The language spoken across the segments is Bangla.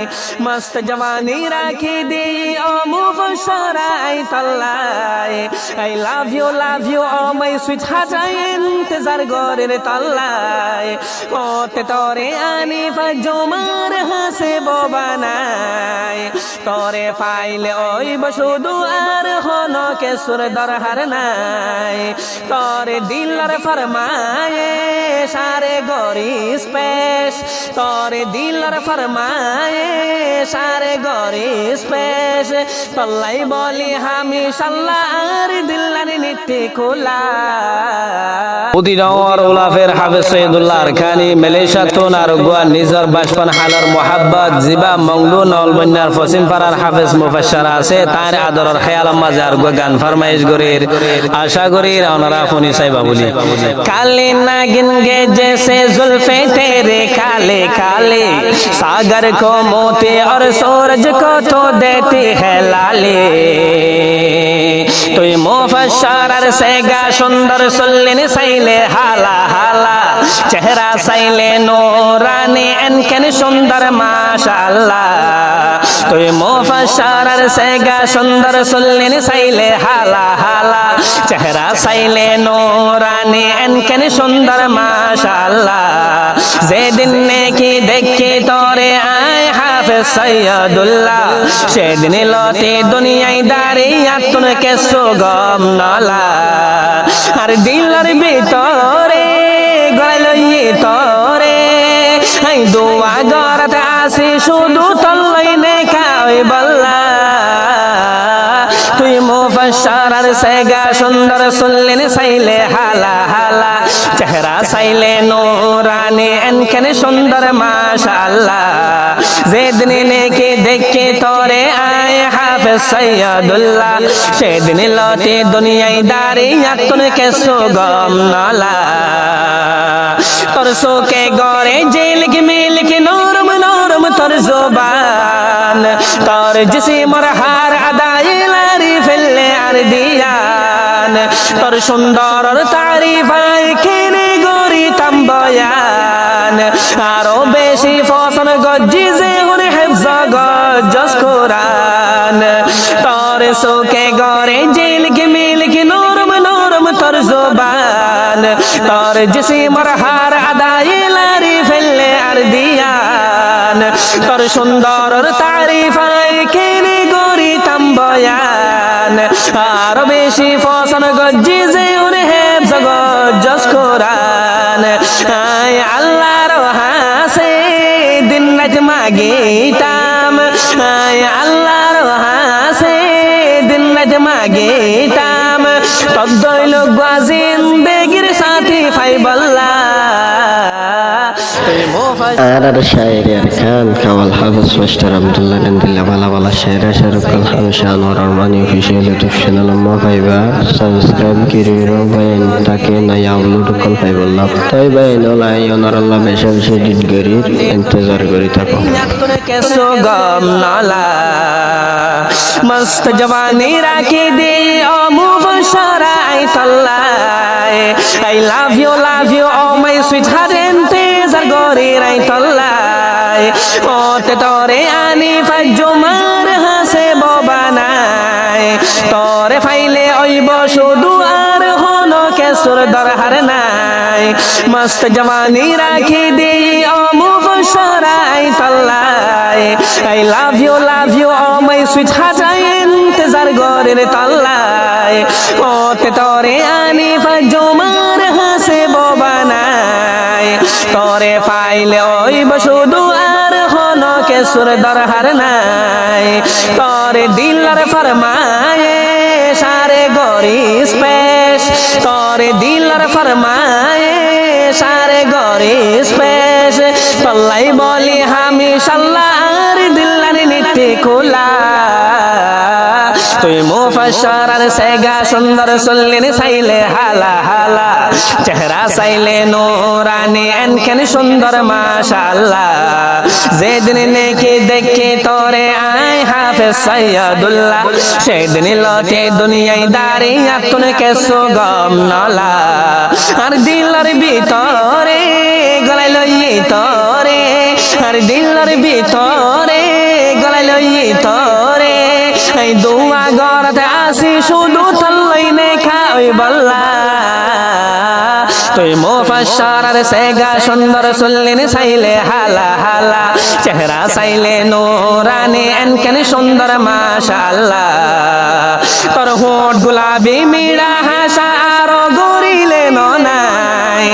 मस्त जवानी राखी दी ओ मुफशराई तल्लाई I love you oh my sweetheart इंतजार करे रे तल्लाई ओ ते तोरे आनी फजोमार हासे बोबानाई तोरे फाइले ओई बशुदु आर होनो के सुर दर हर नाई तोरे दिलर फरमाए सारे गोरी स्पेश तोरे दिलर फरमाए सारे गोरी स्पेश तल्लाई बोली हामी सल्लार दिल्लानी नित्य खुला উদিনর উলাফের হাফেজ সৈয়দুল্লাহ আরখানি মালয়েশিয়া তোনার গোয়া নিজর বাসপান হালার মোহাব্বত জিবা মংলু নলবন্যার ফসিম পারার হাফেজ মুফাসসার আছে তার আদরের খেয়াল মাজার গো গান ফরমাইশ গরির আশা করি ওনারা ফোনি সাইবা বলি काले नागिन गे जैसे जुल्फे तेरे काले काले सागर को मोती और सूरज को तो देती है लाले तुई मुफस्सर सेगा सुंदर सुल्लिन साइले हाला हाला चेहरा साइले नूरानी एनकेन सुंदर माशाअल्लाह तुई मुफस्सर सेगा सुंदर सुल्लिन साइले हाला हाला चेहरा साइले नूरानी एनकेन सुंदर माशाअल्लाह जे दिन ने की देखी तोरे आए हाफिज सैयदुल्लाह से दिन लोती दुनिया दारिया तुन के सुगम नला हर दिलर ভিতরে গলাইয়ে তোরে আই দোয়া গরত আসি শুধু তল্লাই নেখাই বল্লা তুই মুফাসসার সেগা সুন্দর সুল্লিন সাইলে হালা হালা চেহারা সাইলে নূরানি এনকেন সুন্দর মাশাআল্লাহ যেদিন নেকি দেখে তোরে আয় হাফেজ সৈয়দুল্লাহ সেদিন লতে দুনিয়ায় দাঁড়িয়ে তুন কে সুগম নলা তোর সোকে গরে জেলিক মিলিক নরম নরম তোর জবান তোর জিসিমর হার আদায় লারি ফেললে আর দিয়ান তোর সুন্দর তারিফ খেনে গরি তাম্বয়ান আরো বেশি ফসন গজ্জি যে হুন হেফজ গজ্জস কোরআন তোর সোকে গরে জেলিক মিলিক নরম নরম তোর জবান তোর জিসিমর হার আদায় লারি ফেললে আর দিয়ান তোর সুন্দর তারিফ খেনে গরি তাম্বয়ান আরো বেশি ফসন গজ্জি যে হুন হেফজ গজ্জস কোরআন আয় আল্লাহর হাসে দিন রাত মাগিতাম আয় আল্লাহর হাসে দিন রাত মাগিতাম তব দইল জিন্দেগির সাথী ফাইবাল্লাহ আর শায়েরি আরখান কাওয়াল হাফেজ মাস্টার আব্দুল্লাহ গন্দিল্লা বালা বালা শায়েরা শারুকাল হামশান আর আরমানি অফিশিয়াল ইউটিউব চ্যানেল মো পাইবা সাবস্ক্রাইব করিরো বাইন তাকে নয়া আপলোড কল পাইবল্লাহ তাই বাইন ওলাই ওনার আল্লাহ বেশি বেশি দিন গরির ইন্তজার করি থাকো সুগম নালা মস্ত জওয়ানি রাখি দি ও মুফশরাই তল্লাই I love you oh my sweetheart ইন্তজার করি রাই তল্লাই ও তে তোরে আনি ফজুমার হাসে ববানাই তোরে ফাইলে ওইব শুধু আর হনো কে সুর দরহার নাই মস্ত জওয়ানি রাখি দি ও মুফশরাই তল্লাই I love you oh my sweetheart ইন্তজার করে রে তল্লাই ও তে তোরে আনি ফজুমার হাসে ববানাই তোরে ফাইলে ওইব শুধু আর হনো কে সুর দরহার নাই তোরে দিলর ফরমায়ে সারে গরি স্পেশ তোরে দিলর ফরমায়ে সারে গরি স্পেশ তল্লাই বলি হামি সাল্লার দিল্লানি নিত্যে খোলা তুই মুফাসসার সেগা সুন্দর সুল্লিন সাইলে হালা হালা চেহারা সাইলে নূরানি এনকেন সুন্দর মাশাআল্লাহ যেদিন নেকি দেখে তোরে আয় হাফেজ সৈয়দুল্লাহ সেদিন লতে দুনিয়ায় দাঁড়িয়ে তুন কে সুগম নলা আর দিলর ভিতরে গলাইল তোরে আর দিলর ভিতরে লই তরে এই দোয়া গড়তে আসি শুধু তল্লই নে খাই বল্লা তুই মুফাসসার আর সেগা সুন্দর সুল্লিন সাইলে হালা হালা চেহারা সাইলে নূরানি এনকেন সুন্দর মাশাআল্লাহ তোর হোঠ গোলাপি মিড়া হাসা আর গরিলে ননাই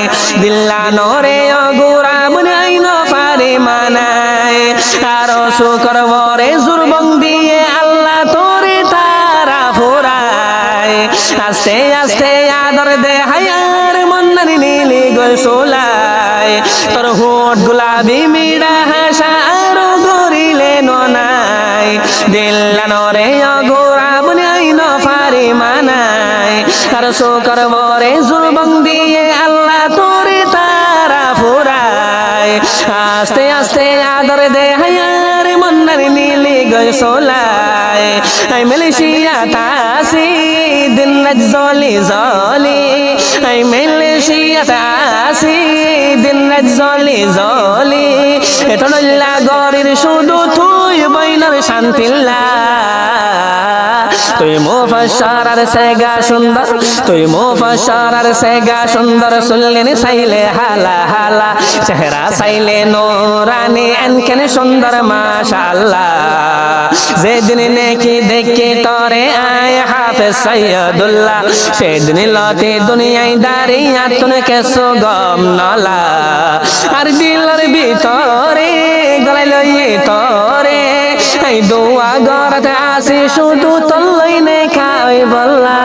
দিল্লা নরে অগুরা বুনাই ন পারে মানাই আর শুকর বরে জুরবং দিয়ে আল্লাহ তোরে তারা ফুরাই আস্তে আস্তে আদর দে হায়ার মন্নানি নীলি গোসলাই তোর হোঠ গোলাপি মিড়া হাসা আর গরিলে ননাই দিল্লা নরে অগুরা বুনাই ন পারে মানাই আর শুকর বরে জুরবং দিয়ে আল্লাহ তোরে তারা ফুরাই আস্তে আস্তে আদর দে হায়ার মন্নানি নীলি গোসলাই আই মালয়েশিয়া তাসি দিন রাত জলি জলি আই মালয়েশিয়া তাসি দিন রাত জলি জলি এতলা গরির শুধু তুই বইনার শান্তিল্লা তুই মুফাসসার আর সেগা সুন্দর তুই মুফাসসার আর সেগা সুন্দর সুল্লিন সাইলে হালা হালা চেহারা সাইলে নূরানি এনকেন সুন্দর মাশাআল্লাহ যেদিন নেকি দেখি তরে আয় হাফেজ সৈয়দুল্লাহ সেদিন লতে দুনিয়ায় দাঁড়িয়ে তুনে কেসো গম নলা আর দিলের ভিতরে গলায় লই তরে এই দোয়া গড়তে আসি শুধু তল্লই নে খাই বল্লা